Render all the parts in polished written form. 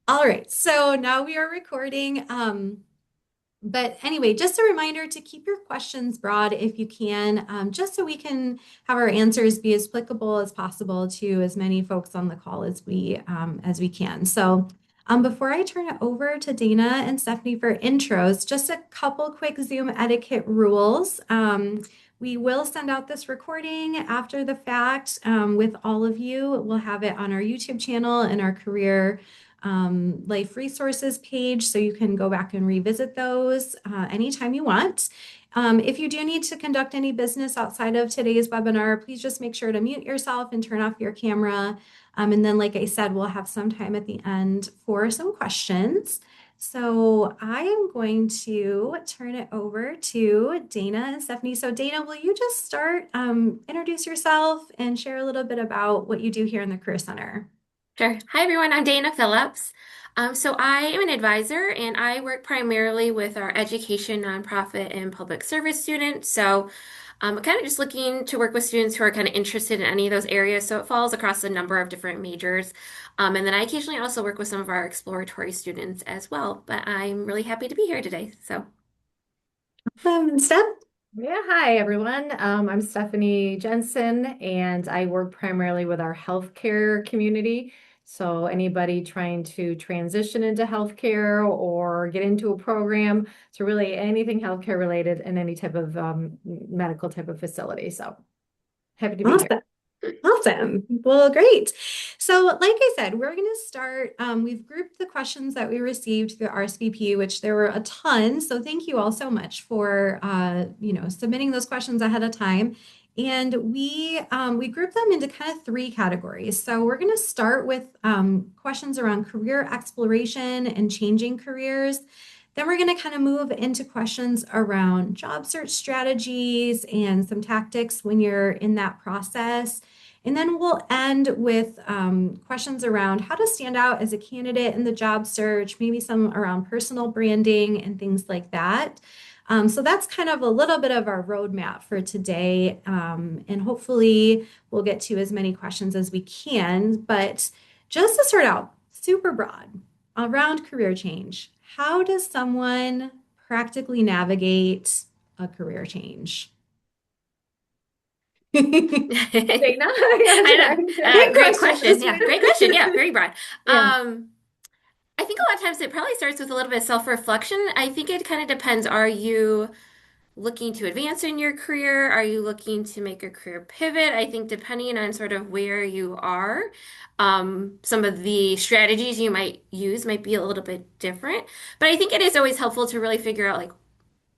All right, so now we are recording. But anyway, just a reminder to keep your questions broad if you can, just so we can have our answers be as applicable as possible to as many folks on the call as we can. So before I turn it over to Dana and Stephanie for intros, just a couple quick Zoom etiquette rules. We will send out this recording after the fact with all of you. We'll have it on our YouTube channel and our career life resources page, so you can go back and revisit those anytime you want. If you do need to conduct any business outside of today's webinar, please just make sure to mute yourself and turn off your camera. And then, like I said, we'll have some time at the end for some questions. So I am going to turn it over to Dana and Stephanie. So Dana, will you just start, introduce yourself and share a little bit about what you do here in the Career Center? Sure. Hi, everyone. I'm Dana Phillips. So I am an advisor and I work primarily with our education, nonprofit, and public service students. So I'm kind of just looking to work with students who are kind of interested in any of those areas. So it falls across a number of different majors. And then I occasionally also work with some of our exploratory students as well. But I'm really happy to be here today. So. Steph? Yeah, hi everyone. I'm Stephanie Jensen, and I work primarily with our healthcare community. So anybody trying to transition into healthcare or get into a program, so really anything healthcare related in any type of medical type of facility. So happy to be here. Awesome. Awesome. Well, great. So, like I said, we're going to start. We've grouped the questions that we received through RSVP, which there were a ton. So, thank you all so much for submitting those questions ahead of time. And we grouped them into kind of three categories. So, we're going to start with questions around career exploration and changing careers. Then we're going to kind of move into questions around job search strategies and some tactics when you're in that process. And then we'll end with questions around how to stand out as a candidate in the job search, maybe some around personal branding and things like that. So that's kind of a little bit of our roadmap for today. And hopefully we'll get to as many questions as we can. But just to start out, super broad around career change, how does someone practically navigate a career change? Dana? I know. Big Great question. question. Yeah, great question. Yeah, very broad. Yeah. I think a lot of times it probably starts with a little bit of self-reflection. I think it kind of depends. Are you looking to advance in your career? Are you looking to make a career pivot? I think depending on sort of where you are, some of the strategies you might use might be a little bit different. But I think it is always helpful to really figure out like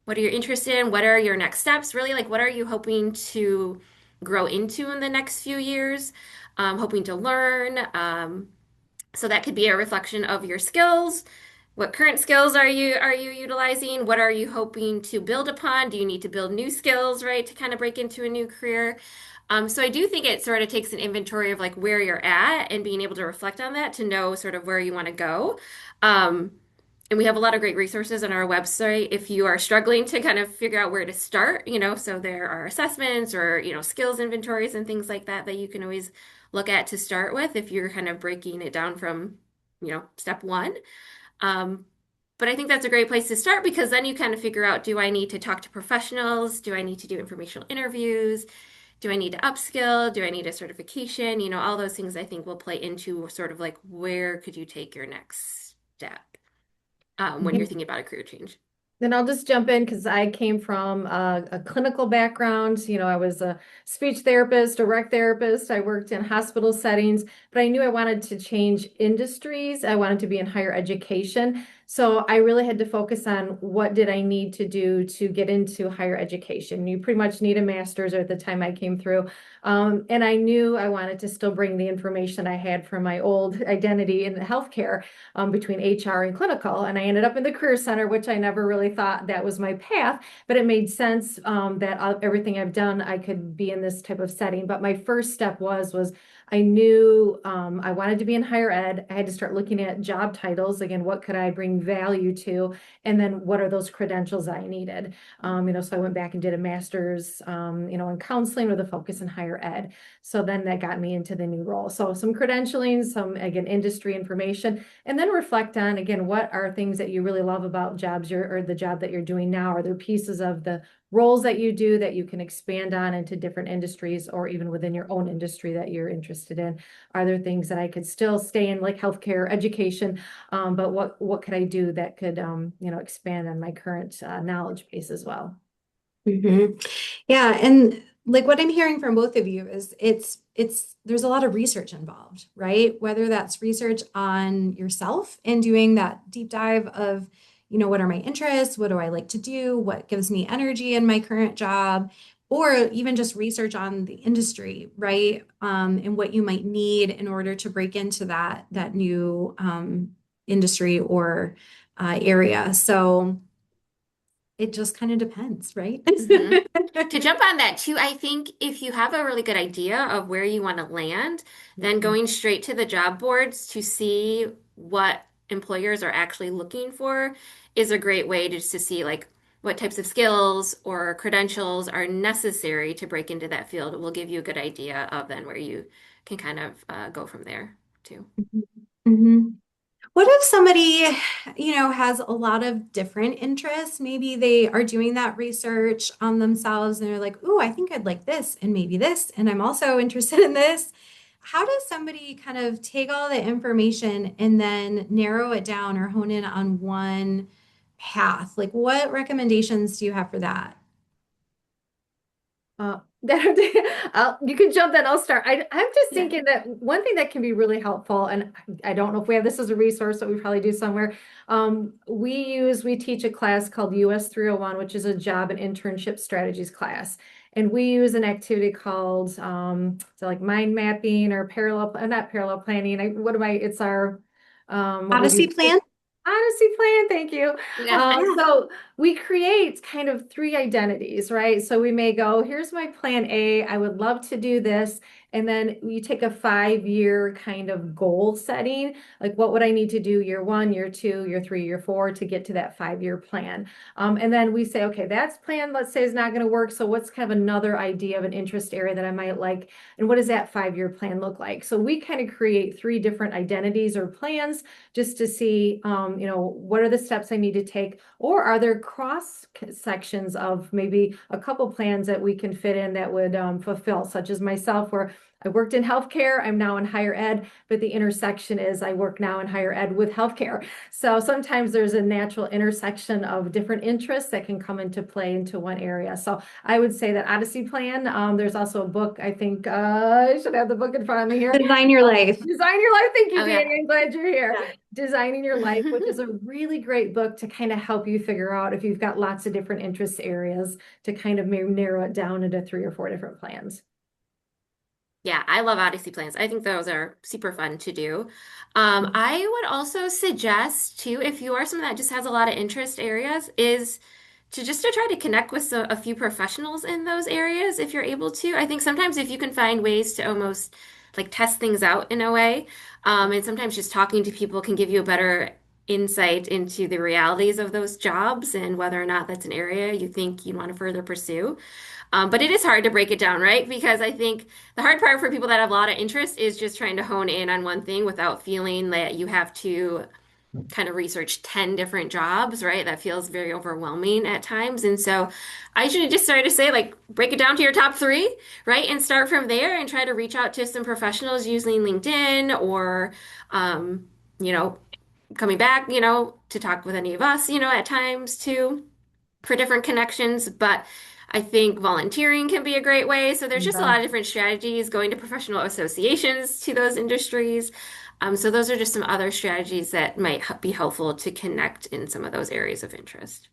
what are you interested in? What are your next steps? Really, like what are you hoping to grow into in the next few years? Hoping to learn. So that could be a reflection of your skills. What current skills are you utilizing? What are you hoping to build upon? Do you need to build new skills, right, to kind of break into a new career? So I do think it sort of takes an inventory of like where you're at and being able to reflect on that to know sort of where you want to go. Um, and we have a lot of great resources on our website if you are struggling to kind of figure out where to start, so there are assessments or, skills inventories and things like that that you can always look at to start with if you're kind of breaking it down from, step one. Um, but I think that's a great place to start because then you kind of figure out, do I need to talk to professionals? Do I need to do informational interviews? Do I need to upskill? Do I need a certification? All those things I think will play into sort of like where could you take your next step when you're thinking about a career change. Then I'll just jump in because I came from a clinical background. I was a speech therapist, a rec therapist. I worked in hospital settings, but I knew I wanted to change industries. I wanted to be in higher education. So I really had to focus on what did I need to do to get into higher education. You pretty much need a master's, or at the time I came through. And I knew I wanted to still bring the information I had from my old identity in the healthcare between HR and clinical. And I ended up in the Career Center, which I never really thought that was my path, but it made sense that everything I've done, I could be in this type of setting. But my first step was I knew I wanted to be in higher ed. I had to start looking at job titles. Again, what could I bring value to? And then what are those credentials I needed? So I went back and did a master's, in counseling with a focus in higher ed. So then that got me into the new role. So some credentialing, some, again, industry information, and then reflect on, again, what are things that you really love about jobs or the job that you're doing now? Are there pieces of the roles that you do that you can expand on into different industries or even within your own industry that you're interested in? Are there things that I could still stay in, like healthcare, education, but what could I do that could expand on my current knowledge base as well? Yeah, and like what I'm hearing from both of you is it's there's a lot of research involved, right? Whether that's research on yourself and doing that deep dive of, what are my interests? What do I like to do? What gives me energy in my current job? Or even just research on the industry, right? And what you might need in order to break into that new industry or area. So it just kind of depends, right? Mhm. To jump on that too, I think if you have a really good idea of where you want to land, then going straight to the job boards to see what employers are actually looking for is a great way to, just to see like what types of skills or credentials are necessary to break into that field. It will give you a good idea of then where you can kind of go from there too. Mhm. What if somebody, has a lot of different interests? Maybe they are doing that research on themselves and they're like, "Ooh, I think I'd like this and maybe this, and I'm also interested in this." How does somebody kind of take all the information and then narrow it down or hone in on one path? Like, what recommendations do you have for that? Uh, you can jump that. I'll start. I'm just Yeah. thinking that one thing that can be really helpful, and I don't know if we have this as a resource, but we probably do somewhere. We teach a class called US 301, which is a job and internship strategies class. And we use an activity called so like mind mapping or not parallel planning. It's our what we Odyssey do. plan? Honesty plan, thank you. Yeah. Yeah. So we create kind of three identities, right? So we may go, here's my plan A. I would love to do this. And then you take a 5-year kind of goal setting. Like, what would I need to do year one, year two, year three, year four to get to that 5-year plan? And then we say, okay, that's plan, let's say, is not going to work. So what's kind of another idea of an interest area that I might like? And what does that 5-year plan look like? So we kind of create three different identities or plans just to see, what are the steps I need to take, or are there cross sections of maybe a couple plans that we can fit in that would fulfill, such as myself, where I worked in healthcare, I'm now in higher ed, but the intersection is I work now in higher ed with healthcare. So sometimes there's a natural intersection of different interests that can come into play into one area. So I would say that Odyssey Plan. There's also a book, I think I should have the book in front of me here. Design your life. Design Your Life. Thank you, Oh yeah. Dayna. I'm glad you're here. Yeah. Designing Your Life, which is a really great book to kind of help you figure out if you've got lots of different interest areas to kind of maybe narrow it down into 3 or 4 different plans. Yeah, I love Odyssey plans. I think those are super fun to do. I would also suggest too, if you are someone that just has a lot of interest areas, is to try to connect with a few professionals in those areas if you're able to. I think sometimes if you can find ways to almost like test things out in a way, and sometimes just talking to people can give you a better insight into the realities of those jobs and whether or not that's an area you think you want to further pursue. But it is hard to break it down, right? Because I think the hard part for people that have a lot of interest is just trying to hone in on one thing without feeling that you have to kind of research 10 different jobs, right? That feels very overwhelming at times. And so I usually just start to say, like, break it down to your top three, right? And start from there and try to reach out to some professionals using LinkedIn or, um, you know, coming back, to talk with any of us, at times too for different connections, but I think volunteering can be a great way. So there's just a lot of different strategies, going to professional associations to those industries. So those are just some other strategies that might be helpful to connect in some of those areas of interest.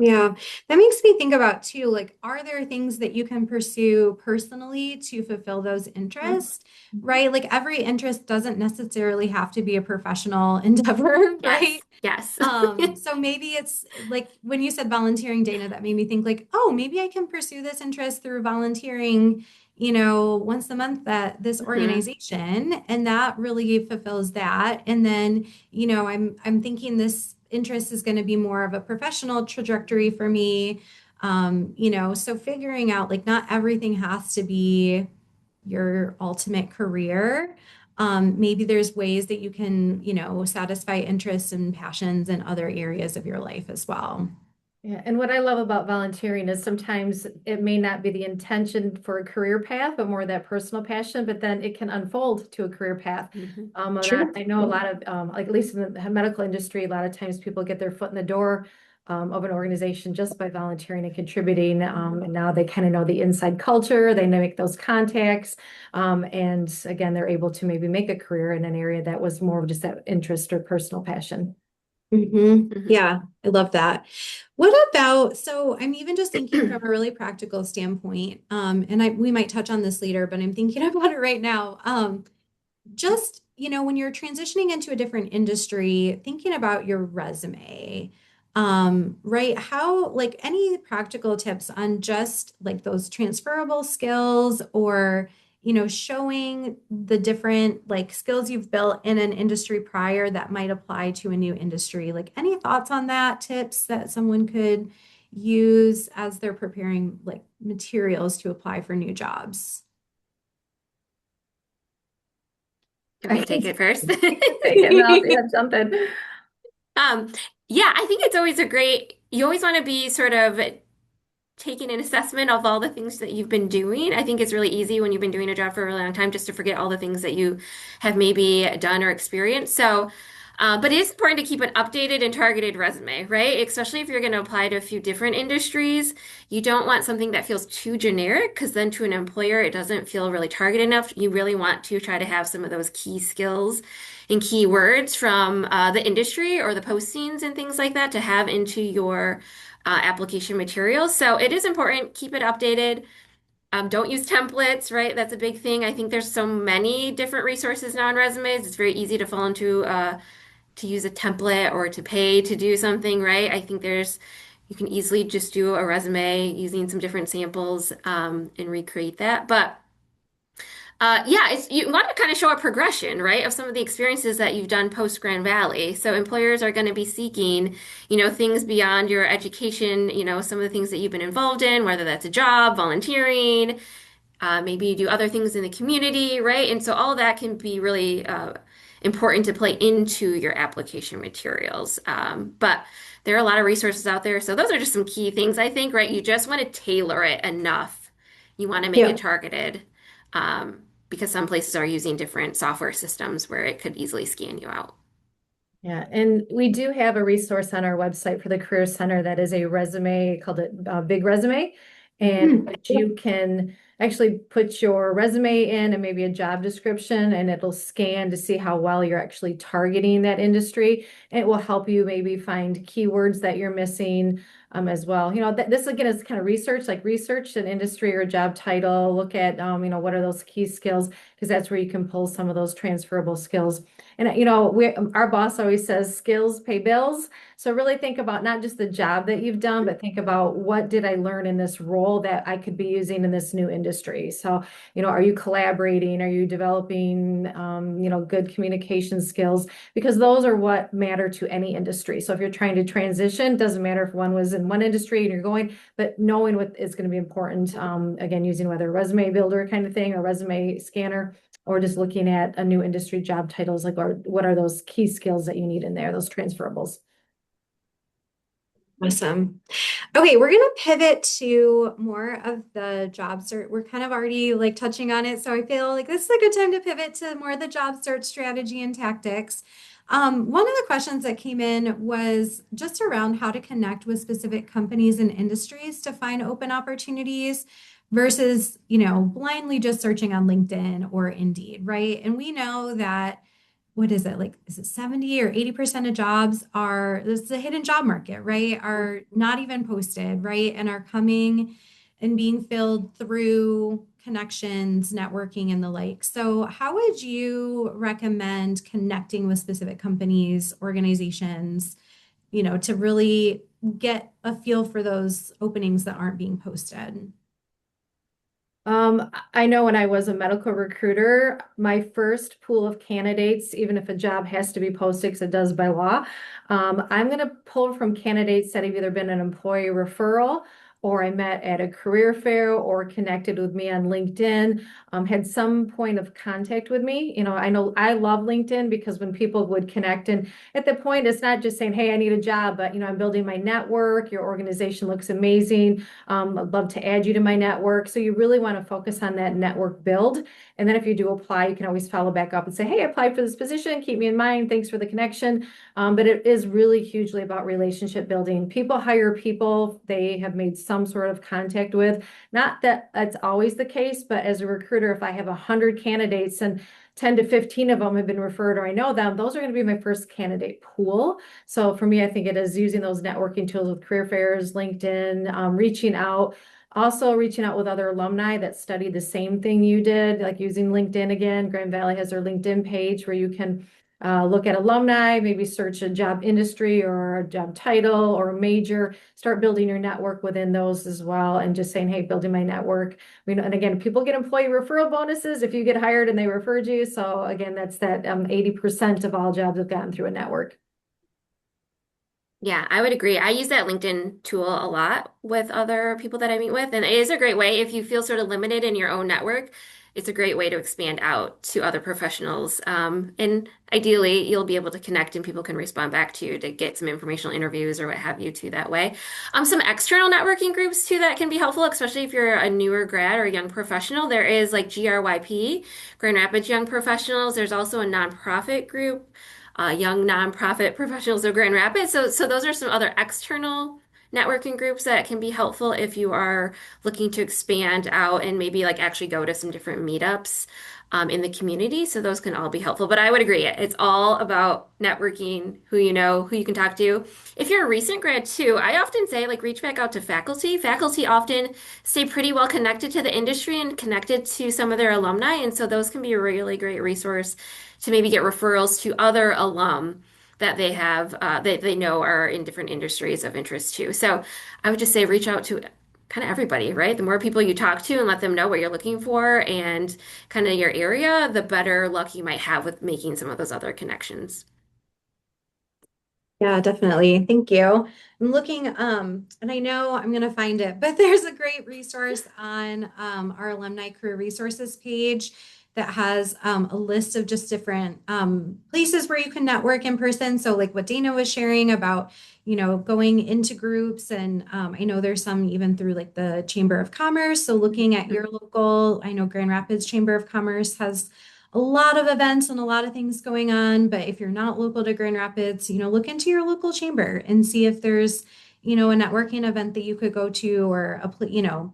Yeah, that makes me think about too, like, are there things that you can pursue personally to fulfill those interests, right? Like every interest doesn't necessarily have to be a professional endeavor, right? Yes, yes. So maybe it's like when you said volunteering, Dana, that made me think like, oh, maybe I can pursue this interest through volunteering, once a month at this Mhm. organization, and that really fulfills that. And then, I'm thinking this interest is going to be more of a professional trajectory for me. So figuring out like not everything has to be your ultimate career. Maybe there's ways that you can, satisfy interests and passions in other areas of your life as well. Yeah, and what I love about volunteering is sometimes it may not be the intention for a career path, but more that personal passion, but then it can unfold to a career path. Mhm. And I know a lot of, like at least in the medical industry, a lot of times people get their foot in the door of an organization just by volunteering and contributing. And now they kind of know the inside culture, they make those contacts. And again, they're able to maybe make a career in an area that was more of just that interest or personal passion. Mhm. Yeah, I love that. What about, so I'm even just thinking from a really practical standpoint, and we might touch on this later, but I'm thinking about it right now. Just, when you're transitioning into a different industry, thinking about your resume, right? How, like, any practical tips on just like those transferable skills or, showing the different like skills you've built in an industry prior that might apply to a new industry. Like, any thoughts on that, tips that someone could use as they're preparing like materials to apply for new jobs? You want I me to take can it first? take it now, yeah, jump in. Um, yeah, I think it's always you always want to be sort of taking an assessment of all the things that you've been doing. I think it's really easy when you've been doing a job for a really long time just to forget all the things that you have maybe done or experienced. So, but it is important to keep an updated and targeted resume, right? Especially if you're going to apply to a few different industries. You don't want something that feels too generic because then to an employer, it doesn't feel really targeted enough. You really want to try to have some of those key skills and keywords from the industry or the postings and things like that to have into your application materials. So it is important, keep it updated. Don't use templates, right? That's a big thing. I think there's so many different resources now on resumes. It's very easy to fall into to use a template or to pay to do something, right? I think you can easily just do a resume using some different samples and recreate that. But yeah, you want to kind of show a progression, right, of some of the experiences that you've done post Grand Valley. So employers are going to be seeking, things beyond your education, some of the things that you've been involved in, whether that's a job, volunteering, maybe you do other things in the community, right? And so all of that can be really important to play into your application materials. But there are a lot of resources out there. So those are just some key things, I think, right? You just want to tailor it enough. You want to make it Yeah. targeted because some places are using different software systems where it could easily scan you out. Yeah, and we do have a resource on our website for the Career Center that is a resume called it Big Resume. And Hmm. you can actually put your resume in and maybe a job description, and it'll scan to see how well you're actually targeting that industry. And it will help you maybe find keywords that you're missing as well. This again is kind of research, like research an industry or job title, look at, what are those key skills, because that's where you can pull some of those transferable skills. And our boss always says skills pay bills. So really think about not just the job that you've done, but think about what did I learn in this role that I could be using in this new industry. So, are you collaborating? Are you developing, good communication skills? Because those are what matter to any industry. So if you're trying to transition, doesn't matter if one was in one industry and you're going, but knowing what is going to be important. Again, using whether a resume builder kind of thing or resume scanner, or just looking at a new industry job titles, like, or what are those key skills that you need in there, those transferables. Awesome. Okay, we're going to pivot to more of the job search. We're kind of already like touching on it, so I feel like this is a good time to pivot to more of the job search strategy and tactics. One of the questions that came in was just around how to connect with specific companies and industries to find open opportunities versus, blindly just searching on LinkedIn or Indeed, right? And we know that what is it like, is it 70 or 80% of jobs are, this is a hidden job market, right, are not even posted, right, and are coming and being filled through connections, networking, and the like. So how would you recommend connecting with specific companies, organizations, to really get a feel for those openings that aren't being posted? I know when I was a medical recruiter, my first pool of candidates, even if a job has to be posted, because it does by law, I'm going to pull from candidates that have either been an employee referral or I met at a career fair or connected with me on LinkedIn, had some point of contact with me. I know I love LinkedIn because when people would connect, and at the point, it's not just saying, hey, I need a job, but I'm building my network. Your organization looks amazing. I'd love to add you to my network. So you really want to focus on that network build. And then if you do apply, you can always follow back up and say, hey, I applied for this position. Keep me in mind. Thanks for the connection. But it is really hugely about relationship building. People hire people they have made some sort of contact with. Not that that's always the case, but as a recruiter, if I have 100 candidates and 10 to 15 of them have been referred or I know them, those are going to be my first candidate pool. So for me, I think it is using those networking tools with career fairs, LinkedIn, reaching out, also reaching out with other alumni that study the same thing you did, like using LinkedIn again. Grand Valley has their LinkedIn page where you can look at alumni, maybe search a job industry or a job title or a major, start building your network within those as well. And just saying, hey, building my network. And again, people get employee referral bonuses if you get hired and they referred you. So again, that's that 80% of all jobs have gotten through a network. Yeah, I would agree. I use that LinkedIn tool a lot with other people that I meet with, and it is a great way if you feel sort of limited in your own network. It's a great way to expand out to other professionals. And ideally, you'll be able to connect and people can respond back to you to get some informational interviews or what have you too that way. Some external networking groups too that can be helpful, especially if you're a newer grad or a young professional. There is like GRYP, Grand Rapids Young Professionals. There's also a nonprofit group, young nonprofit professionals of Grand Rapids. So those are some other external networking groups that can be helpful if you are looking to expand out and maybe like actually go to some different meetups in the community. So those can all be helpful. But I would agree, it's all about networking, who you know, who you can talk to. If you're a recent grad too, I often say like reach back out to faculty. Faculty often stay pretty well connected to the industry and connected to some of their alumni. And so those can be a really great resource to maybe get referrals to other alum that they have that they know are in different industries of interest too. So I would just say reach out to kind of everybody, right? The more people you talk to and let them know what you're looking for and kind of your area, the better luck you might have with making some of those other connections. Yeah, definitely. Thank you. I'm looking, and I know I'm gonna find it, but there's a great resource on our alumni career resources page that has a list of just different places where you can network in person. So like what Dana was sharing about, going into groups, and I know there's some even through like the Chamber of Commerce. So looking at your local, I know Grand Rapids Chamber of Commerce has a lot of events and a lot of things going on. But if you're not local to Grand Rapids, look into your local chamber and see if there's, a networking event that you could go to or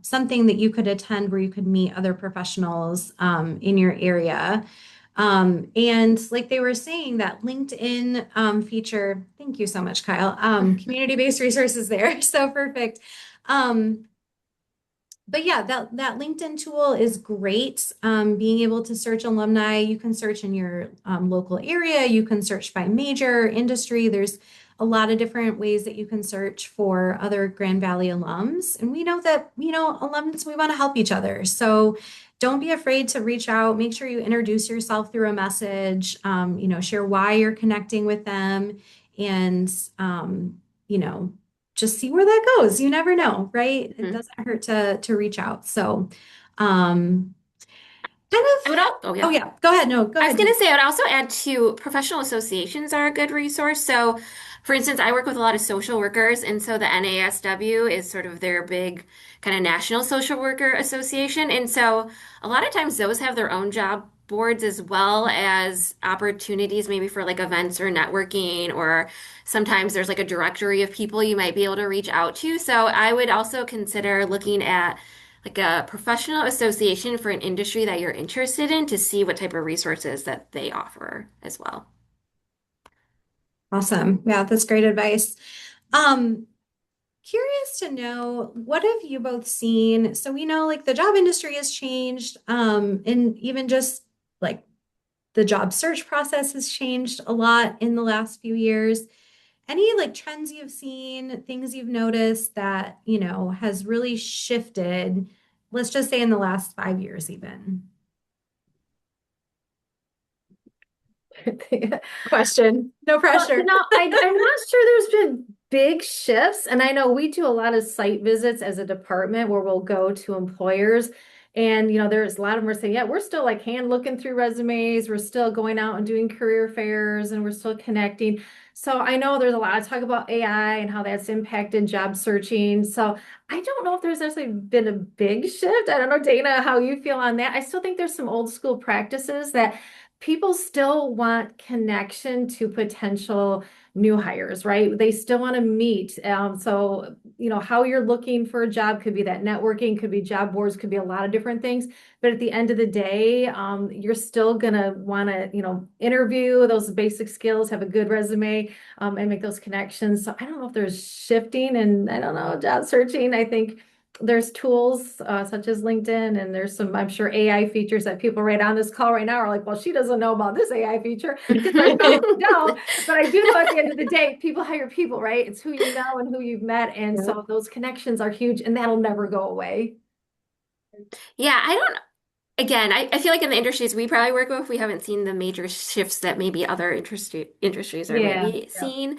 something that you could attend where you could meet other professionals in your area. And like they were saying, that LinkedIn feature, thank you so much, Kyle. Community-based resources there. So perfect. Um, but yeah, that LinkedIn tool is great. Being able to search alumni, you can search in your local area, you can search by major, industry. There's a lot of different ways that you can search for other Grand Valley alums. And we know that, alums, we want to help each other. So don't be afraid to reach out. Make sure you introduce yourself through a message, share why you're connecting with them, and, you know, just see where that goes. You never know, right? It Mhm. doesn't hurt to reach out. So, um, kind I of, would all, oh oh yeah. yeah, go ahead. No, go I was ahead, going Dee. to say, I would also add to professional associations are a good resource. So, for instance, I work with a lot of social workers, and so the NASW is sort of their big kind of national social worker association. And so, a lot of times, those have their own job boards as well as opportunities, maybe for like events or networking, or sometimes there's like a directory of people you might be able to reach out to. So, I would also consider looking at like a professional association for an industry that you're interested in to see what type of resources that they offer as well. Awesome. Yeah, that's great advice. Um, Curious to know, what have you both seen? So we know like the job industry has changed, and even just like the job search process has changed a lot in the last few years. Any like trends you've seen, things you've noticed that, has really shifted let's just say in the last 5 years even? Question. No Well, pressure. I'm not sure there's been big shifts. And I know we do a lot of site visits as a department where we'll go to employers. And, there's a lot of them are saying, yeah, we're still like hand looking through resumes. We're still going out and doing career fairs and we're still connecting. So I know there's a lot of talk about AI and how that's impacted job searching. So I don't know if there's actually been a big shift. I don't know, Dana, how you feel on that. I still think there's some old school practices that people still want connection to potential new hires, right? They still want to meet. So, how you're looking for a job could be that networking, could be job boards, could be a lot of different things. But at the end of the day, you're still going to want to, interview those basic skills, have a good resume, and make those connections. So I don't know if there's shifting and I don't know, job searching. I think there's tools such as LinkedIn, and there's some, I'm sure, AI features that people right on this call right now are like, well, she doesn't know about this AI feature because I probably don't. But I do know at the end of the day, people hire people, right? It's who you know and who you've met. And Yep. so those connections are huge and that'll never go away. Yeah, I don't, again, I feel like in the industries we probably work with, we haven't seen the major shifts that maybe other industries are Yeah. maybe Yeah. seeing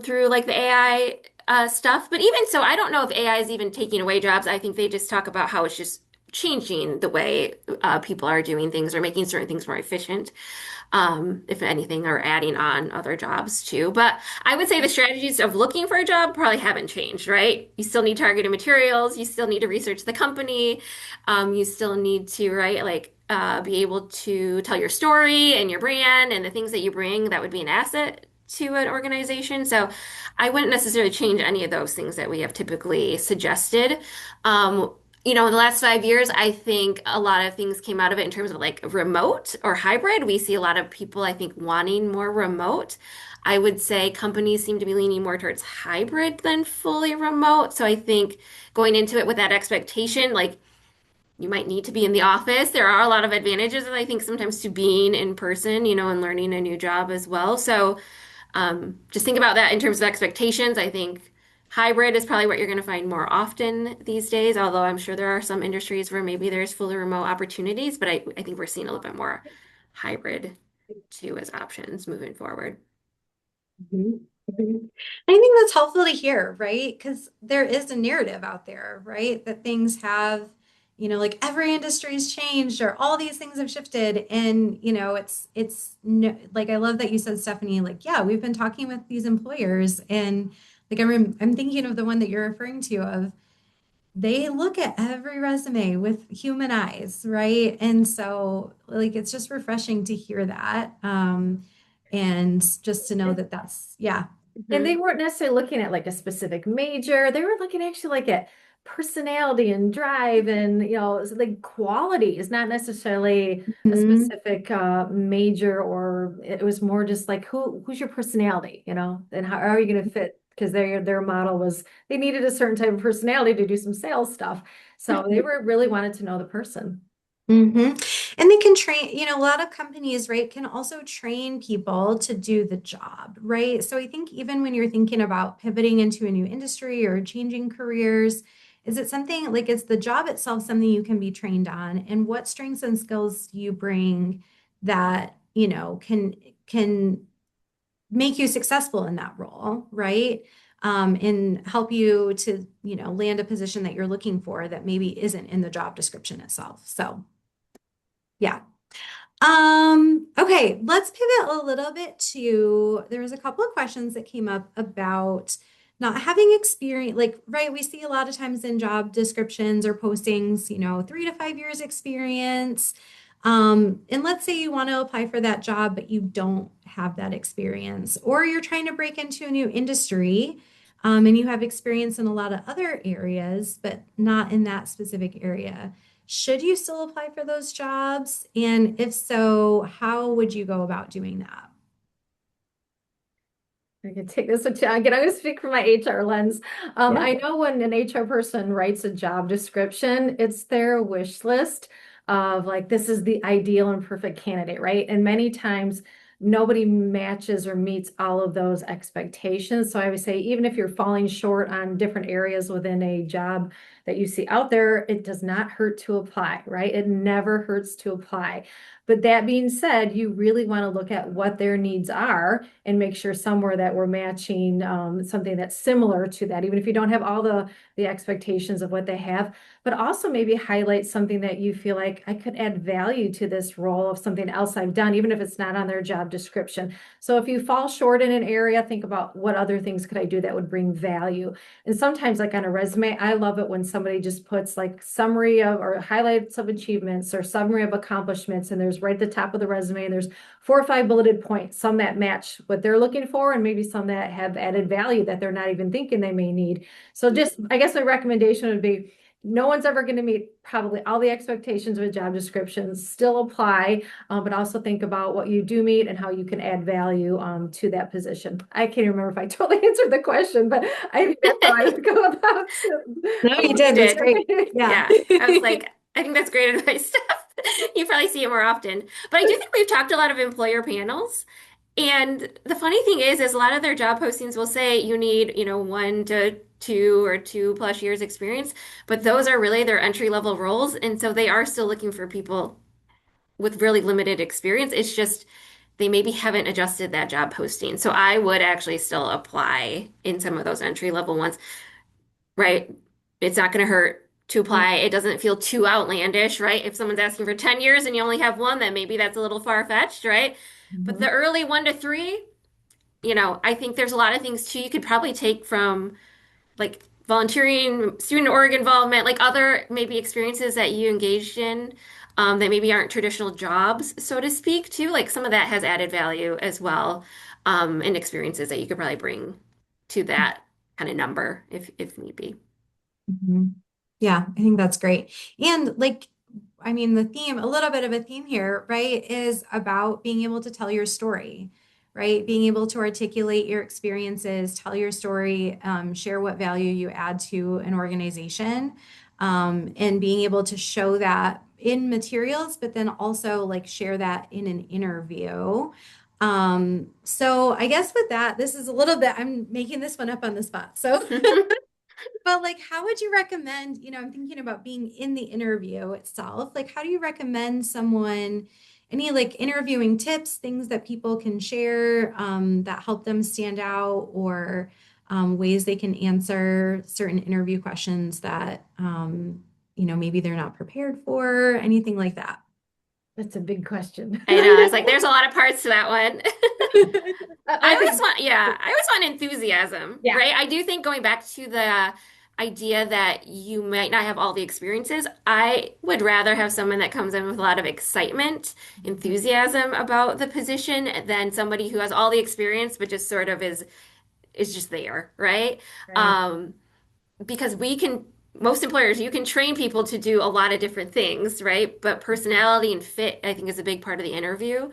through like the AI stuff. But even so, I don't know if AI is even taking away jobs. I think they just talk about how it's just changing the way people are doing things or making certain things more efficient. If anything, or adding on other jobs too. But I would say the strategies of looking for a job probably haven't changed, right? You still need targeted materials. You still need to research the company. You still need to, right, like be able to tell your story and your brand and the things that you bring that would be an asset to an organization. So I wouldn't necessarily change any of those things that we have typically suggested. In the last 5 years, I think a lot of things came out of it in terms of like remote or hybrid. We see a lot of people, I think, wanting more remote. I would say companies seem to be leaning more towards hybrid than fully remote. So I think going into it with that expectation, like you might need to be in the office. There are a lot of advantages, I think, sometimes to being in person, and learning a new job as well. So just think about that in terms of expectations. I think hybrid is probably what you're going to find more often these days, although I'm sure there are some industries where maybe there's fully remote opportunities, but I think we're seeing a little bit more hybrid too as options moving forward. Mhm. Mhm. I think that's helpful to hear, right? Because there is a narrative out there, right? That things have, like every industry's changed or all these things have shifted. And, it's no, like I love that you said, Stephanie, like, yeah, we've been talking with these employers and like I'm thinking of the one that you're referring to of they look at every resume with human eyes, right? And so like it's just refreshing to hear that. And just to know that that's yeah. And they Mhm. weren't necessarily looking at like a specific major. They were looking actually like at personality and drive and like quality is not necessarily a Mhm. specific major, or it was more just like who's your personality, and how are you going to fit? Because their model was they needed a certain type of personality to do some sales stuff. So they were really wanted to know the person. Hmm. And they can train, a lot of companies, right, can also train people to do the job, right? So I think even when you're thinking about pivoting into a new industry or changing careers, is it something like is the job itself something you can be trained on? And what strengths and skills do you bring that, can make you successful in that role, right? And help you to, land a position that you're looking for that maybe isn't in the job description itself. So yeah. Okay, let's pivot a little bit to there was a couple of questions that came up about not having experience, like, right, we see a lot of times in job descriptions or postings, 3 to 5 years experience. And let's say you want to apply for that job, but you don't have that experience, or you're trying to break into a new industry, and you have experience in a lot of other areas, but not in that specific area. Should you still apply for those jobs? And if so, how would you go about doing that? I can take this again. I'm going to speak from my HR lens. Yeah. I know when an HR person writes a job description, it's their wish list of like, this is the ideal and perfect candidate, right? And many times nobody matches or meets all of those expectations. So I would say, even if you're falling short on different areas within a job that you see out there, it does not hurt to apply, right? It never hurts to apply. But that being said, you really want to look at what their needs are and make sure somewhere that we're matching something that's similar to that, even if you don't have all the expectations of what they have, but also maybe highlight something that you feel like I could add value to this role of something else I've done, even if it's not on their job description. So if you fall short in an area, think about what other things could I do that would bring value. And sometimes, like on a resume, I love it when somebody just puts like summary of or highlights of achievements or summary of accomplishments, and there's right at the top of the resume, and there's 4 or 5 bulleted points, some that match what they're looking for, and maybe some that have added value that they're not even thinking they may need. So just, I guess my recommendation would be, no one's ever going to meet probably all the expectations of a job description. Still apply, but also think about what you do meet and how you can add value to that position. I can't remember if I totally answered the question, but I think that's how I would go about No, you You did. That's did. great. Yeah. Yeah. I was like, I think that's great advice, Steph. You probably see it more often. But I do think we've talked a lot of employer panels. And the funny thing is a lot of their job postings will say you need, 1 to 2 or 2+ years experience, but those are really their entry level roles. And so they are still looking for people with really limited experience. It's just they maybe haven't adjusted that job posting. So I would actually still apply in some of those entry level ones, right? It's not going to hurt to apply. It doesn't feel too outlandish, right? If someone's asking for 10 years and you only have one, then maybe that's a little far-fetched, right? But the Mhm. early 1 to 3, I think there's a lot of things too you could probably take from like volunteering, student org involvement, like other maybe experiences that you engaged in that maybe aren't traditional jobs, so to speak, too. Like some of that has added value as well, and experiences that you could probably bring to that kind of number if need be. Mhm. Yeah, I think that's great. And like, I mean, the theme, a little bit of a theme here, right, is about being able to tell your story, right? Being able to articulate your experiences, tell your story, share what value you add to an organization, and being able to show that in materials, but then also like share that in an interview. So I guess with that, this is a little bit, I'm making this one up on the spot. So but like, how would you recommend, I'm thinking about being in the interview itself. Like, how do you recommend someone, any like interviewing tips, things that people can share that help them stand out, or ways they can answer certain interview questions that, maybe they're not prepared for, anything like that? That's a big question. I know. It's like there's a lot of parts to that one. I I always think, want, yeah, I always want enthusiasm, yeah. right? I do think going back to the idea that you might not have all the experiences, I would rather have someone that comes in with a lot of excitement, enthusiasm about the position than somebody who has all the experience but just sort of is just there, right? Right. Um, because most employers, you can train people to do a lot of different things, right? But personality and fit, I think, is a big part of the interview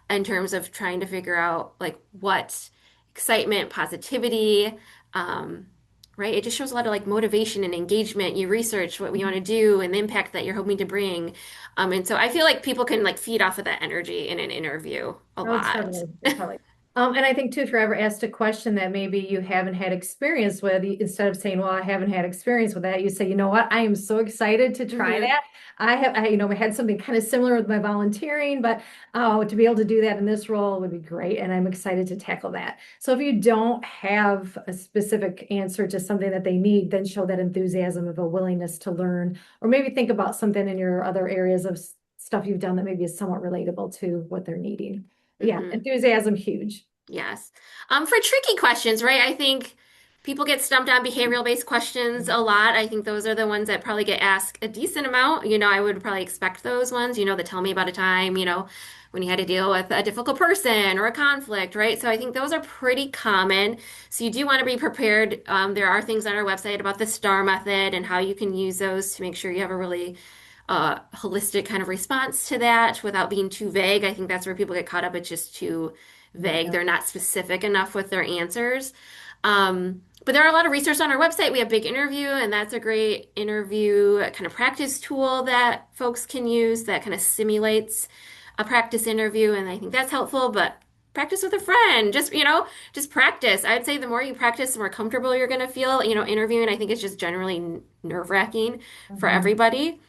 in terms of trying to figure out like what excitement, positivity, um, right? It just shows a lot of like motivation and engagement. You research what we want to do and the impact that you're hoping to bring. And so I feel like people can like feed off of that energy in an interview a Oh, lot. totally, totally. And I think too, if you're ever asked a question that maybe you haven't had experience with, instead of saying, "Well, I haven't had experience with that," you say, "You know what? I am so excited to try Hmm. that. I had something kind of similar with my volunteering, but to be able to do that in this role would be great, and I'm excited to tackle that." So if you don't have a specific answer to something that they need, then show that enthusiasm of a willingness to learn, or maybe think about something in your other areas of stuff you've done that maybe is somewhat relatable to what they're needing. Yeah, Hmm. enthusiasm, huge. Yes. For tricky questions, right? I think people get stumped on behavioral-based questions a lot. I think those are the ones that probably get asked a decent amount. I would probably expect those ones, that tell me about a time, when you had to deal with a difficult person or a conflict, right? So I think those are pretty common. So you do want to be prepared. There are things on our website about the STAR method and how you can use those to make sure you have a really holistic kind of response to that without being too vague. I think that's where people get caught up. It's just too vague. Yeah. They're not specific enough with their answers. But there are a lot of resources on our website. We have Big Interview, and that's a great interview kind of practice tool that folks can use that kind of simulates a practice interview. And I think that's helpful. But practice with a friend. Just, just practice. I'd say the more you practice, the more comfortable you're going to feel. Interviewing, I think, is just generally nerve-wracking for Mhm. everybody.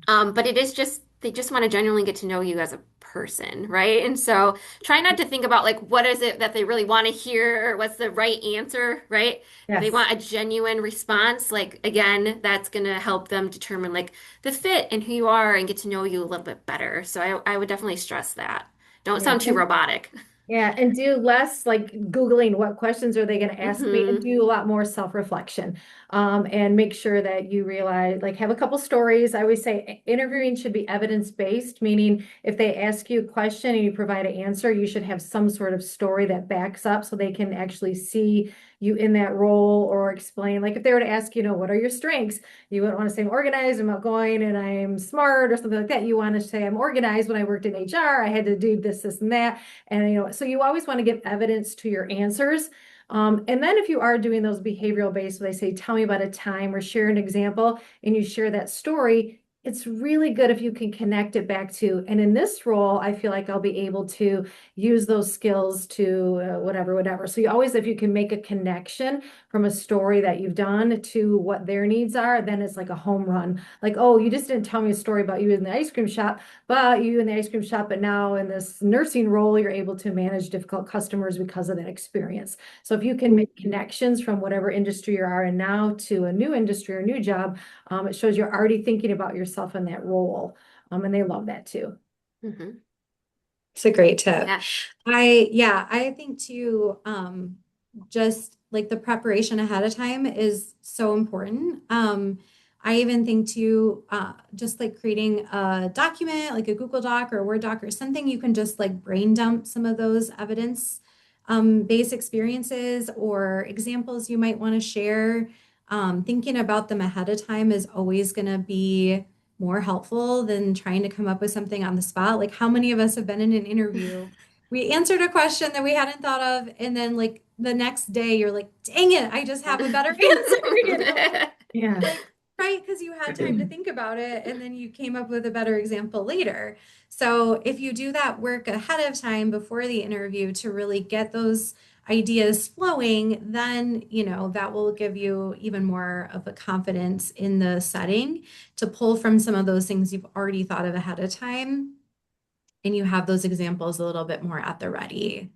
But it is just, they just want to genuinely get to know you as a person, right? And so try not to think about like what is it that they really want to hear or what's the right answer, right? If they Yes. want a genuine response, like again, that's going to help them determine like the fit and who you are and get to know you a little bit better. So I would definitely stress that. Don't Yeah. sound too robotic. Yeah, and do less like Googling what questions are they going to ask me and Hmm. do a lot more self-reflection. And make sure that you realize, like, have a couple stories. I always say interviewing should be evidence-based, meaning if they ask you a question and you provide an answer, you should have some sort of story that backs up so they can actually see you in that role or explain. Like if they were to ask, what are your strengths? You wouldn't want to say I'm organized, I'm outgoing, and I'm smart or something like that. You want to say I'm organized. When I worked in HR, I had to do this, this, and that. And so you always want to give evidence to your answers. And then if you are doing those behavioral based, where they say, tell me about a time or share an example, and you share that story, it's really good if you can connect it back to, and in this role, I feel like I'll be able to use those skills to whatever, whatever. So you always, if you can make a connection from a story that you've done to what their needs are, then it's like a home run. Like, oh, you just didn't tell me a story about you in the ice cream shop, but you in the ice cream shop, but now in this nursing role, you're able to manage difficult customers because of that experience. So if you can make connections from whatever industry you are in now to a new industry or new job, it shows you're already thinking about yourself in that role. And they love that too. Hmm. It's a great tip. Yeah. I think too, just like the preparation ahead of time is so important. I even think too, just like creating a document, like a Google Doc or a Word doc or something, you can just like brain dump some of those evidence, based experiences or examples you might want to share. Thinking about them ahead of time is always going to be more helpful than trying to come up with something on the spot. Like, how many of us have been in an interview? We answered a question that we hadn't thought of, and then like the next day, you're like, dang it, I just have a better answer, Yeah. like, right, because you had time to think about it, and then you came up with a better example later. So if you do that work ahead of time before the interview to really get those ideas flowing, then that will give you even more of a confidence in the setting to pull from some of those things you've already thought of ahead of time, and you have those examples a little bit more at the ready.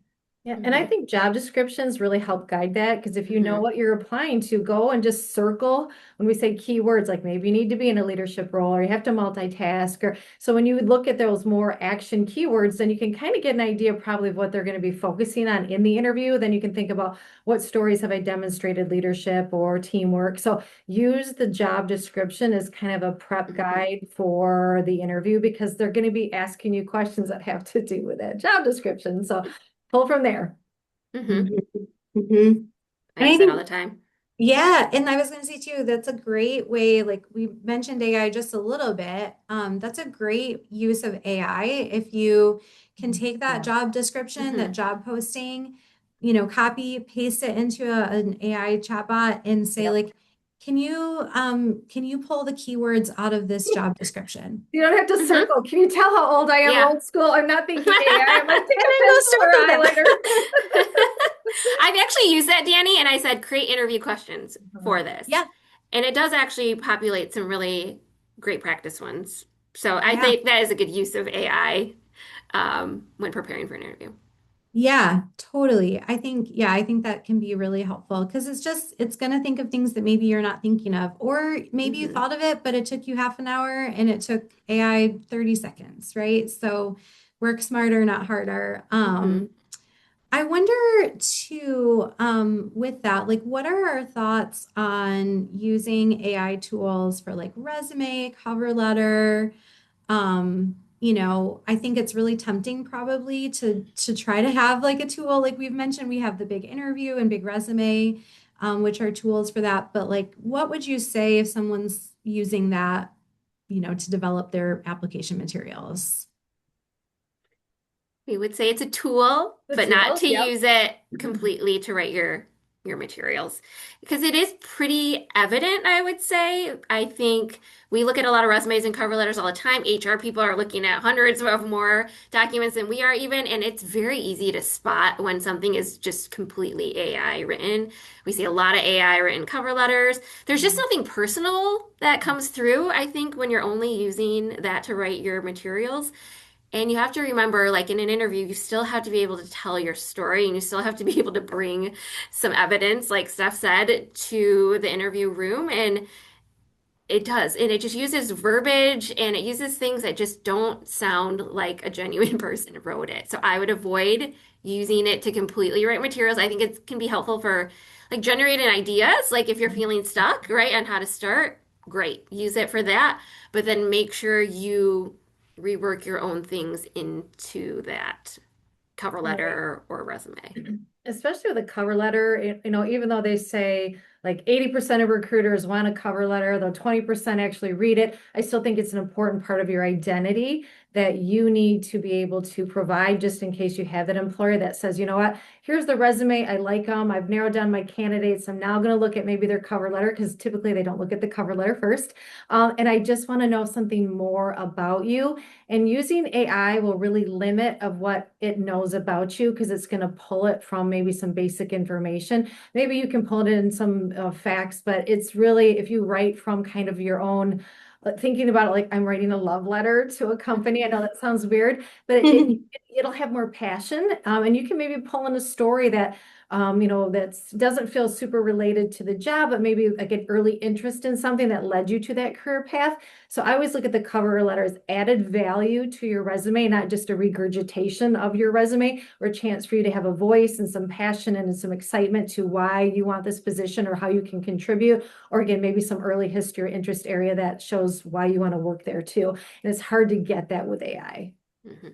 Yeah, and I Hmm. think job descriptions really help guide that because if you know Hmm. what you're applying to, go and just circle when we say keywords, like maybe you need to be in a leadership role or you have to multitask. Or so when you would look at those more action keywords, then you can kind of get an idea probably of what they're going to be focusing on in the interview. Then you can think about what stories have I demonstrated leadership or teamwork. So use the job description as kind of a prep Hmm. guide for the interview because they're going to be asking you questions that have to do with that job description. So pull from there. Hmm. Mhm. Mhm. I And I use that all think, the time. yeah, and I was going to say too, that's a great way. Like we mentioned AI just a little bit. That's a great use of AI. If you can take that Yeah. job description, that Hmm. job posting, copy, paste it into an AI chatbot and say Yep. like, can you pull the keywords out of this job description? You don't have to Hmm. circle. Can you tell how old I am? Yeah. Old school. I'm not thinking AI. I'm like, take And a then go pencil or circle that. highlighter. I've actually used that, Danny, and I said create interview questions for this. Yeah, And it does actually populate some really great practice ones. So I yeah. think that is a good use of AI when preparing for an interview. Yeah, totally. I think that can be really helpful because it's going to think of things that maybe you're not thinking of, or maybe you Hmm. thought of it, but it took you half an hour and it took AI 30 seconds, right? So work smarter, not harder. Hmm. I wonder too, with that, like, what are our thoughts on using AI tools for like resume, cover letter? I think it's really tempting probably to try to have like a tool. Like we've mentioned, we have the big interview and big resume, which are tools for that. But like, what would you say if someone's using that, to develop their application materials? We would say it's a tool, The but not tools. to Yep. use it completely to write your your materials because it is pretty evident, I would say. I think we look at a lot of resumes and cover letters all the time. HR people are looking at hundreds of more documents than we are even, and it's very easy to spot when something is just completely AI written. We see a lot of AI written cover letters. There's just something personal that comes through, I think, when you're only using that to write your materials. And you have to remember, like in an interview, you still have to be able to tell your story and you still have to be able to bring some evidence, like Steph said, to the interview room. And it does. And it just uses verbiage and it uses things that just don't sound like a genuine person wrote it. So I would avoid using it to completely write materials. I think it can be helpful for like generating ideas. Like if you're feeling stuck, right, on how to start, great. Use it for that. But then make sure you rework your own things into that cover Right. letter or resume. Especially with a cover letter, even though they say like 80% of recruiters want a cover letter, though 20% actually read it, I still think it's an important part of your identity that you need to be able to provide just in case you have that employer that says, you know what, here's the resume. I like them. I've narrowed down my candidates. I'm now going to look at maybe their cover letter because typically they don't look at the cover letter first. And I just want to know something more about you. And using AI will really limit of what it knows about you because it's going to pull it from maybe some basic information. Maybe you can pull it in some facts, but it's really if you write from kind of your own thinking about it like I'm writing a love letter to a company. I know that sounds weird, but it'll have more passion. And you can maybe pull in a story that that doesn't feel super related to the job, but maybe like an early interest in something that led you to that career path. So I always look at the cover letter as added value to your resume, not just a regurgitation of your resume or a chance for you to have a voice and some passion and some excitement to why you want this position or how you can contribute. Or again, maybe some early history or interest area that shows why you want to work there too. And it's hard to get that with AI. Mhm.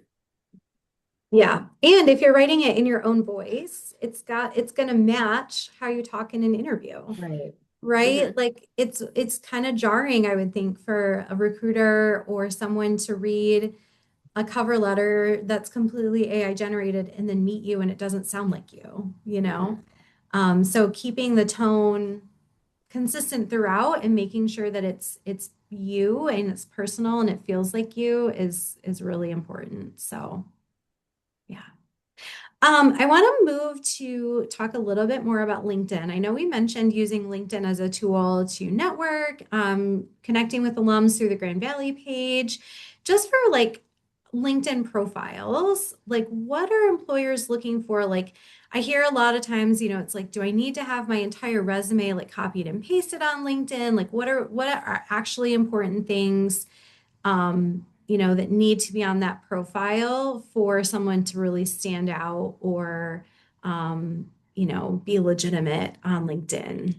Yeah. And if you're writing it in your own voice, it's going to match how you talk in an interview, Right. right? Mhm. Like it's kind of jarring, I would think, for a recruiter or someone to read a cover letter that's completely AI generated and then meet you and it doesn't sound like you, you know? Mhm. So keeping the tone consistent throughout and making sure that it's you and it's personal and it feels like you is really important. So yeah. I want to move to talk a little bit more about LinkedIn. I know we mentioned using LinkedIn as a tool to network, connecting with alums through the Grand Valley page. Just for like LinkedIn profiles, like what are employers looking for? Like I hear a lot of times, it's like, do I need to have my entire resume like copied and pasted on LinkedIn? Like what are actually important things? That need to be on that profile for someone to really stand out or, be legitimate on LinkedIn.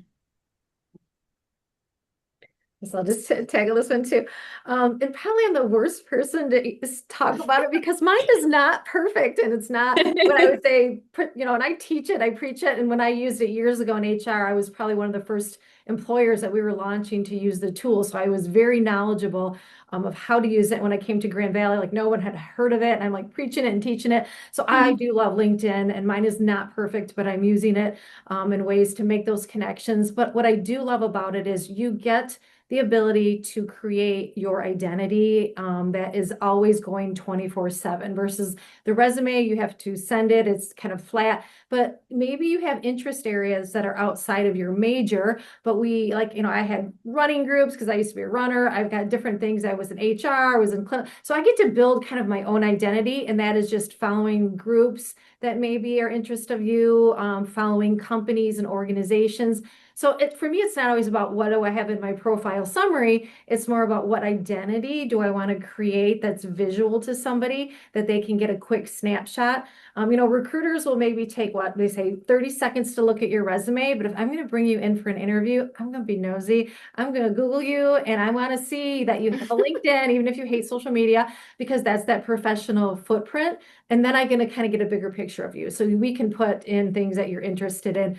So I'll just tackle this one too. And probably I'm the worst person to talk about it because mine is not perfect and it's not what I would say, and I teach it, I preach it. And when I used it years ago in HR, I was probably one of the first employers that we were launching to use the tool. So I was very knowledgeable of how to use it. When I came to Grand Valley, like no one had heard of it. And I'm like preaching it and teaching it. So I do love LinkedIn and mine is not perfect, but I'm using it in ways to make those connections. But what I do love about it is you get the ability to create your identity that is always going 24/7 versus the resume, you have to send it, it's kind of flat, but maybe you have interest areas that are outside of your major, but we like, I had running groups because I used to be a runner. I've got different things. I was in HR, I was in clinical. So I get to build kind of my own identity, and that is just following groups that maybe are interest of you, following companies and organizations. So for me, it's not always about what do I have in my profile summary. It's more about what identity do I want to create that's visual to somebody that they can get a quick snapshot. Recruiters will maybe take what they say 30 seconds to look at your resume. But if I'm going to bring you in for an interview, I'm going to be nosy. I'm going to Google you and I want to see that you have a LinkedIn, even if you hate social media, because that's that professional footprint And then I'm going to kind of get a bigger picture of you. So we can put in things that you're interested in.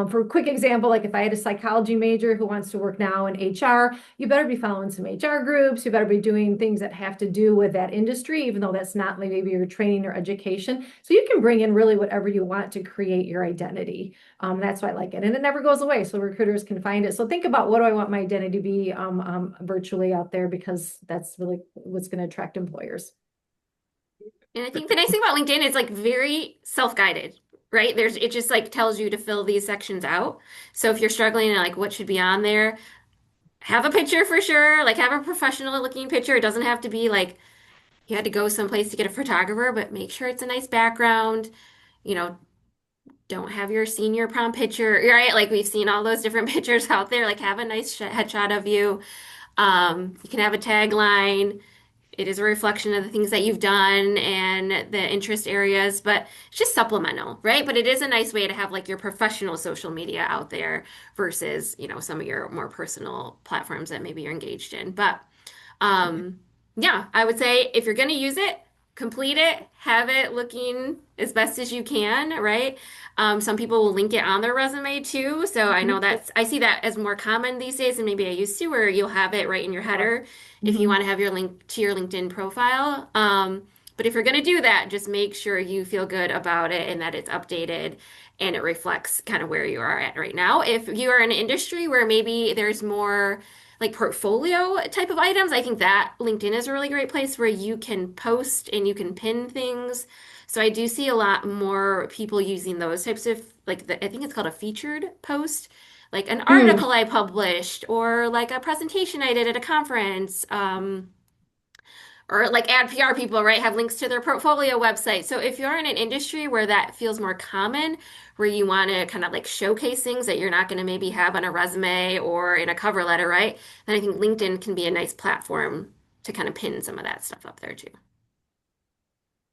For a quick example, like if I had a psychology major who wants to work now in HR, you better be following some HR groups. You better be doing things that have to do with that industry, even though that's not maybe your training or education. So you can bring in really whatever you want to create your identity. That's why I like it. And it never goes away. So recruiters can find it. So think about, what do I want my identity to be virtually out there, because that's really what's going to attract employers. And I think the nice thing about LinkedIn is like very self-guided, right? It just like tells you to fill these sections out. So if you're struggling and like what should be on there, have a picture for sure, like have a professional looking picture. It doesn't have to be like you had to go someplace to get a photographer, but make sure it's a nice background. You know, don't have your senior prom picture, right? Like we've seen all those different pictures out there. Like have a nice headshot of you. You can have a tagline. It is a reflection of the things that you've done and the interest areas, but it's just supplemental, right? But it is a nice way to have like your professional social media out there versus, some of your more personal platforms that maybe you're engaged in. But yeah, I would say if you're going to use it, complete it, have it looking as best as you can, right? Some people will link it on their resume too. So I know I see that as more common these days than maybe I used to, where you'll have it right in your header if you Mhm. want to have your link to your LinkedIn profile. But if you're going to do that, just make sure you feel good about it and that it's updated and it reflects kind of where you are at right now. If you are in an industry where maybe there's more like portfolio type of items, I think that LinkedIn is a really great place where you can post and you can pin things. So I do see a lot more people using those types of I think it's called a featured post, like an Mm. article I published or like a presentation I did at a conference. Or like ad PR people, right, have links to their portfolio website. So if you're in an industry where that feels more common, where you want to kind of like showcase things that you're not going to maybe have on a resume or in a cover letter, right? Then I think LinkedIn can be a nice platform to kind of pin some of that stuff up there too.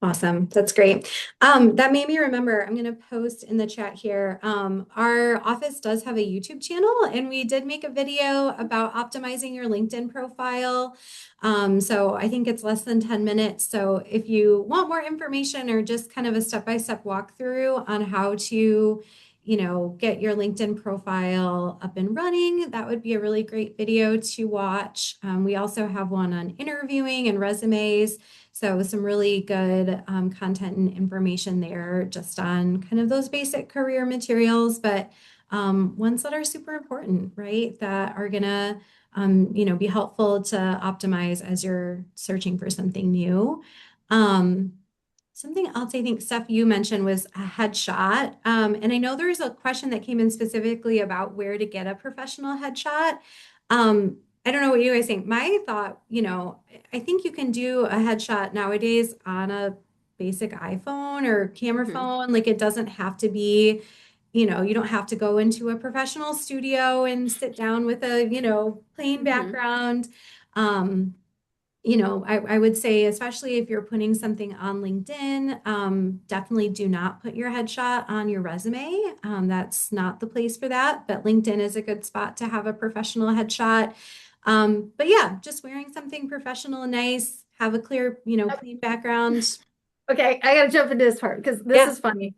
Awesome. That's great. That made me remember, I'm going to post in the chat here. Our office does have a YouTube channel, and we did make a video about optimizing your LinkedIn profile. So I think it's less than 10 minutes. So if you want more information or just kind of a step-by-step walkthrough on how to, get your LinkedIn profile up and running, that would be a really great video to watch. We also have one on interviewing and resumes. So some really good content and information there just on kind of those basic career materials, but ones that are super important, right? That are gonna, be helpful to optimize as you're searching for something new. Um, Something else I think, Steph, you mentioned was a headshot. And I know there's a question that came in specifically about where to get a professional headshot. I don't know what you guys think. My thought, I think you can do a headshot nowadays on a basic iPhone or camera Hmm. phone. Like it doesn't have to be, you don't have to go into a professional studio and sit down with a, plain Hmm. background. Um, I would say, especially if you're putting something on LinkedIn, definitely do not put your headshot on your resume. That's not the place for that, but LinkedIn is a good spot to have a professional headshot. But yeah, just wearing something professional and nice, have a clear, clean background. Okay, I gotta jump into this part because this Yeah. is funny.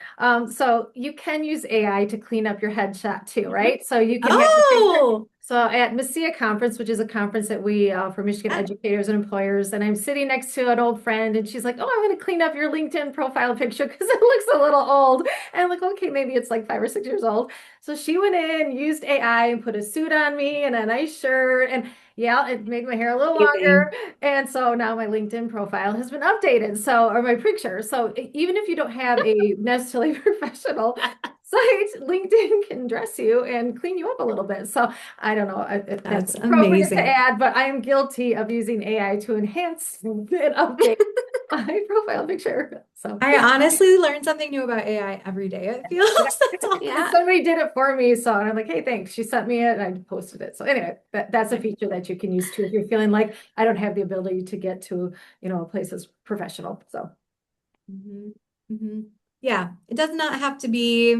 So you can use AI to clean up your headshot too, Mhm. right? So you can have the picture. Oh, So at Messiah Conference, which is a conference that we for Michigan yeah, educators and employers, and I'm sitting next to an old friend, and she's like, "Oh, I'm going to clean up your LinkedIn profile picture because it looks a little old." And I'm like, "Okay, maybe it's like 5 or 6 years old." So she went in, used AI, and put a suit on me and a nice shirt, and yeah, it made my hair a little longer. amazing. And so now my LinkedIn profile has been updated. So, or my picture. So even if you don't have a necessarily professional site, LinkedIn can dress you and clean you up a little bit. So I don't know if that's That's appropriate to amazing. add, but I am guilty of using AI to enhance and update my profile picture. So I yeah. honestly learn something new about AI every day, it feels. That's And Yeah. awesome. somebody did it for me. So and I'm like, hey, thanks. She sent me it and I posted it. So anyway, that's a feature that you can use too if you're feeling like I don't have the ability to get to, a place that's professional. So Mhm, mhm. Yeah, it does not have to be,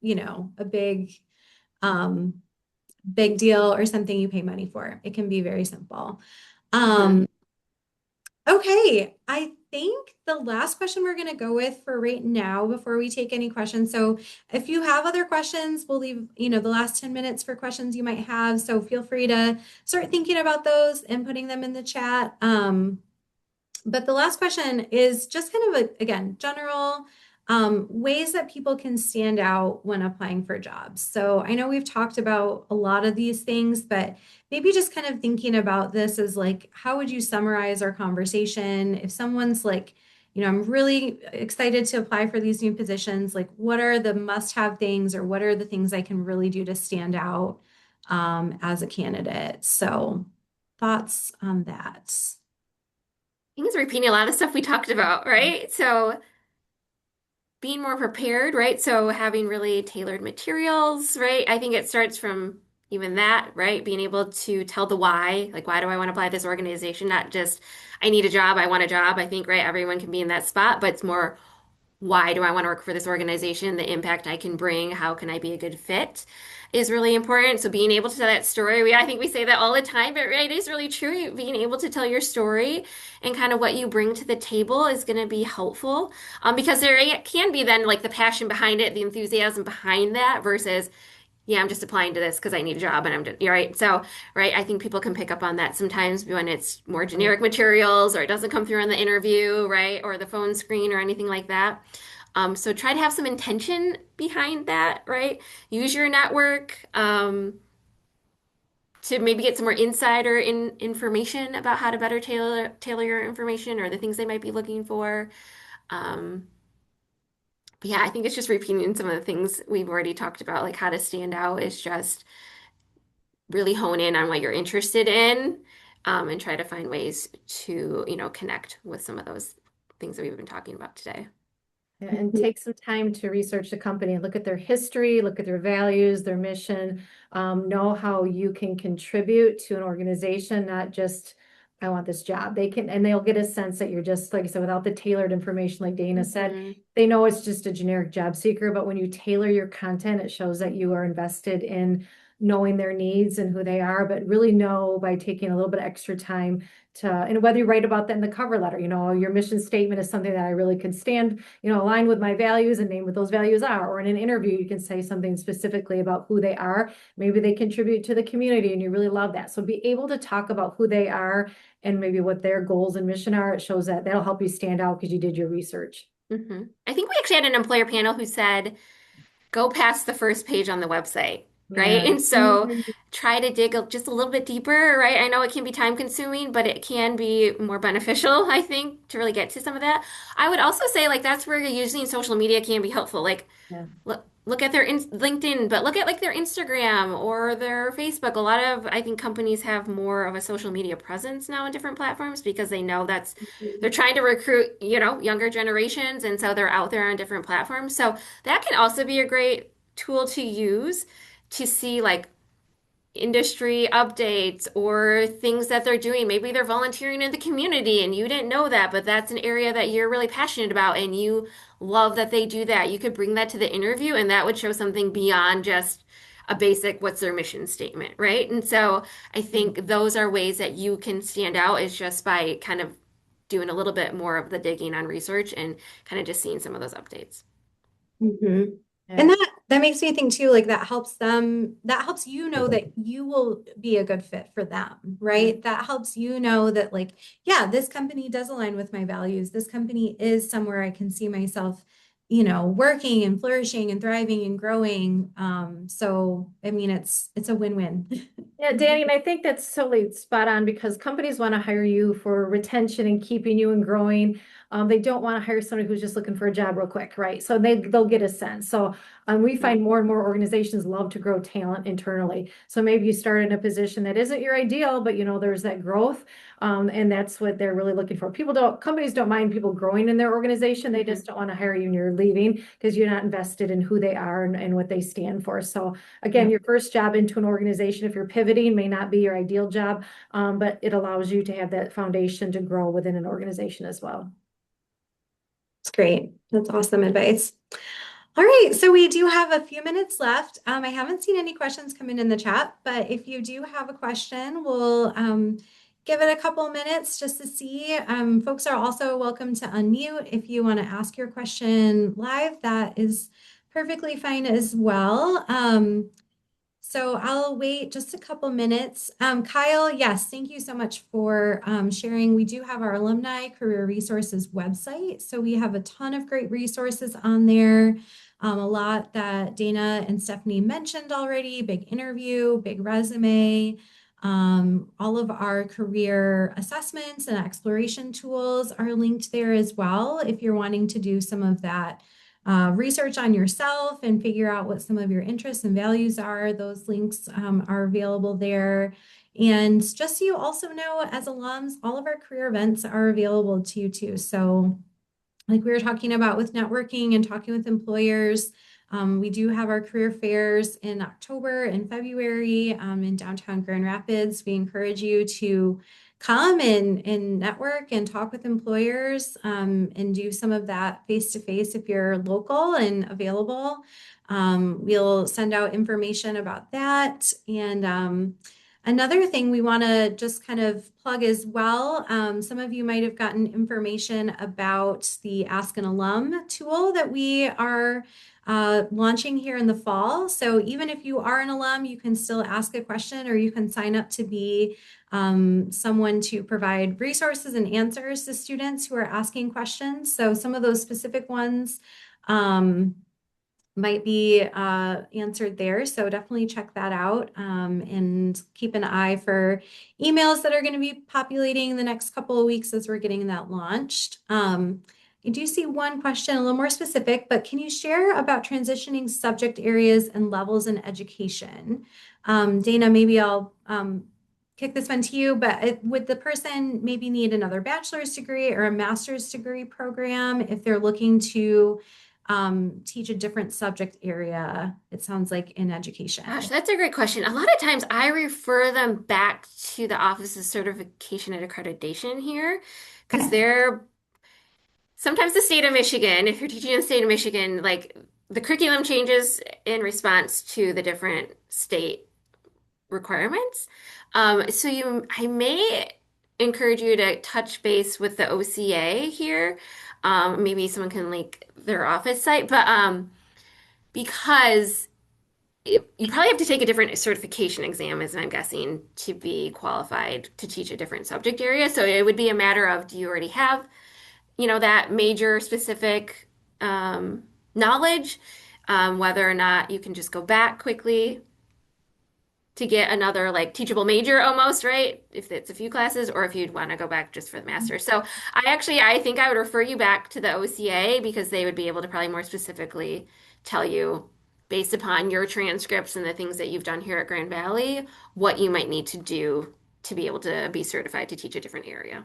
a um, big deal or something you pay money for. It can be very simple. Hmm. Um, Okay, I think the last question we're going to go with for right now before we take any questions. So if you have other questions, we'll leave, the last 10 minutes for questions you might have. So feel free to start thinking about those and putting them in the chat. But the last question is just kind of again, general ways that people can stand out when applying for jobs. So I know we've talked about a lot of these things, but maybe just kind of thinking about this as like, how would you summarize our conversation? If someone's like, I'm really excited to apply for these new positions, like what are the must-have things or what are the things I can really do to stand out as a candidate? So thoughts on that? I think it's repeating a lot of stuff we talked about, right? So being more prepared, right? So having really tailored materials, right? I think it starts from even that, right? Being able to tell the why, like why do I want to apply to this organization? Not just I need a job, I want a job. I think, right, everyone can be in that spot, but it's more why do I want to work for this organization? The impact I can bring, how can I be a good fit is really important. So being able to tell that story, I think we say that all the time, but right, it is really true. Being able to tell your story and kind of what you bring to the table is going to be helpful. Because there can be then like the passion behind it, the enthusiasm behind that versus yeah, I'm just applying to this because I need a job and I'm just, you're right. So, right, I think people can pick up on that sometimes when it's more generic materials or it doesn't come through in the interview, right, or the phone screen or anything like that. So try to have some intention behind that, right? Use your network to maybe get some more insider information about how to better tailor your information or the things they might be looking for. Um, but yeah, I think it's just repeating some of the things we've already talked about, like how to stand out is just really hone in on what you're interested in, and try to find ways to, connect with some of those things that we've been talking about today. And take some time to research the company, look at their history, look at their values, their mission, know how you can contribute to an organization, not just, I want this job. And they'll get a sense that you're just, like I said, without the tailored information, like Dayna said, Mhm. they know it's just a generic job seeker, but when you tailor your content, it shows that you are invested in knowing their needs and who they are, but really know by taking a little bit extra time and whether you write about that in the cover letter, your mission statement is something that I really can stand, align with my values and name what those values are. Or in an interview, you can say something specifically about who they are. Maybe they contribute to the community and you really love that. So be able to talk about who they are and maybe what their goals and mission are. It shows that that'll help you stand out because you did your research. I think we actually had an employer panel who said, go past the first page on the website, right? Yeah. And so try to dig just a little bit deeper, right? I know it can be time consuming, but it can be more beneficial, I think, to really get to some of that. I would also say, like, that's where using social media can be helpful. Like, Yeah. look at their LinkedIn, but look at like their Instagram or their Facebook. A lot of, I think, companies have more of a social media presence now on different platforms because they know they're trying to recruit, younger generations, and so they're out there on different platforms. So that can also be a great tool to use to see like industry updates or things that they're doing. Maybe they're volunteering in the community and you didn't know that, but that's an area that you're really passionate about and you love that they do that. You could bring that to the interview and that would show something beyond just a basic what's their mission statement, right? And so I think those are ways that you can stand out is just by kind of doing a little bit more of the digging on research and kind of just seeing some of those updates. Mhm. And Yeah. that makes me think too, like that helps you know that you will be a good fit for them, right? That helps you know that like, yeah, this company does align with my values. This company is somewhere I can see myself, working and flourishing and thriving and growing. So I mean, it's a win-win. Yeah, Danny, and I think that's totally spot on because companies want to hire you for retention and keeping you and growing. They don't want to hire somebody who's just looking for a job real quick, right? So they'll get a sense. So we find more and more organizations love to grow talent internally. So maybe you start in a position that isn't your ideal, but there's that growth. And that's what they're really looking for. Companies don't mind people growing in their organization. They just don't want to hire you and you're leaving because you're not invested in who they are and what they stand for. So again, Yeah. your first job into an organization, if you're pivoting, may not be your ideal job, but it allows you to have that foundation to grow within an organization as well. It's great. That's awesome advice. All right, so we do have a few minutes left. I haven't seen any questions come in the chat, but if you do have a question, we'll give it a couple minutes just to see. Folks are also welcome to unmute if you want to ask your question live. That is perfectly fine as well. So I'll wait just a couple minutes. Kyle, yes, thank you so much for sharing. We do have our Alumni Career Resources website. So we have a ton of great resources on there. A lot that Dayna and Stephanie mentioned already, big interview, big resume. All of our career assessments and exploration tools are linked there as well if you're wanting to do some of that research on yourself and figure out what some of your interests and values are. Those links are available there. And just so you also know, as alums, all of our career events are available to you too. So like we were talking about with networking and talking with employers, we do have our career fairs in October and February in downtown Grand Rapids. We encourage you to come and network and talk with employers and do some of that face-to-face if you're local and available. We'll send out information about that. And another thing we want to just kind of plug as well, some of you might have gotten information about the Ask an Alum tool that we are launching here in the fall. So even if you are an alum, you can still ask a question or you can sign up to be someone to provide resources and answers to students who are asking questions. So some of those specific ones might be answered there. So definitely check that out and keep an eye for emails that are going to be populating in the next couple of weeks as we're getting that launched. I do see one question, a little more specific, but can you share about transitioning subject areas and levels in education? Dayna, maybe I'll kick this one to you, but would the person maybe need another bachelor's degree or a master's degree program if they're looking to teach a different subject area, it sounds like, in education? Gosh, that's a great question. A lot of times I refer them back to the Office of Certification and Accreditation here because they're sometimes the state of Michigan, if you're teaching in the state of Michigan, like the curriculum changes in response to the different state requirements. I may encourage you to touch base with the OCA here. Maybe someone can link their office site, but because you probably have to take a different certification exam, as I'm guessing, to be qualified to teach a different subject area. So it would be a matter of, do you already have, that major specific knowledge, whether or not you can just go back quickly to get another like teachable major almost, right? If it's a few classes, or if you'd want to go back just for the master. So I think I would refer you back to the OCA because they would be able to probably more specifically tell you, based upon your transcripts and the things that you've done here at Grand Valley, what you might need to do to be able to be certified to teach a different area.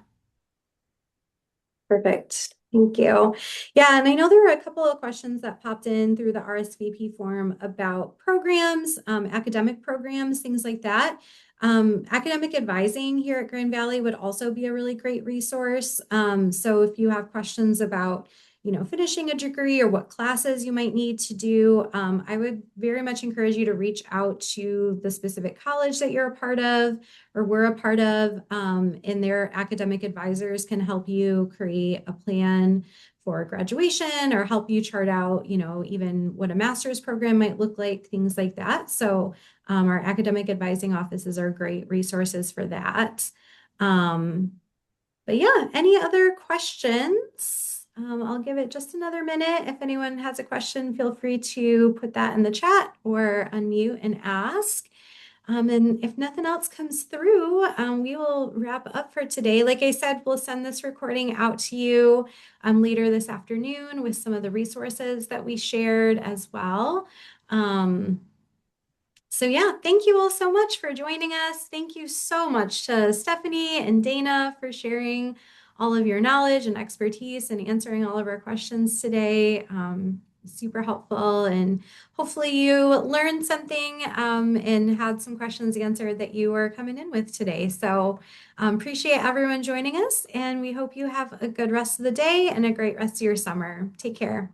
Perfect. Thank you. Yeah, and I know there were a couple of questions that popped in through the RSVP form about programs, academic programs, things like that. Academic advising here at Grand Valley would also be a really great resource. So if you have questions about finishing a degree or what classes you might need to do, I would very much encourage you to reach out to the specific college that you're a part of or we're a part of, and their academic advisors can help you create a plan for graduation or help you chart out, even what a master's program might look like, things like that. So our academic advising offices are great resources for that. But yeah, any other questions? I'll give it just another minute. If anyone has a question, feel free to put that in the chat or unmute and ask. And if nothing else comes through, we will wrap up for today. Like I said, we'll send this recording out to you later this afternoon with some of the resources that we shared as well. So yeah, thank you all so much for joining us. Thank you so much to Stephanie and Dayna for sharing all of your knowledge and expertise and answering all of our questions today. Super helpful, and hopefully you learned something and had some questions answered that you were coming in with today. So appreciate everyone joining us, and we hope you have a good rest of the day and a great rest of your summer. Take care.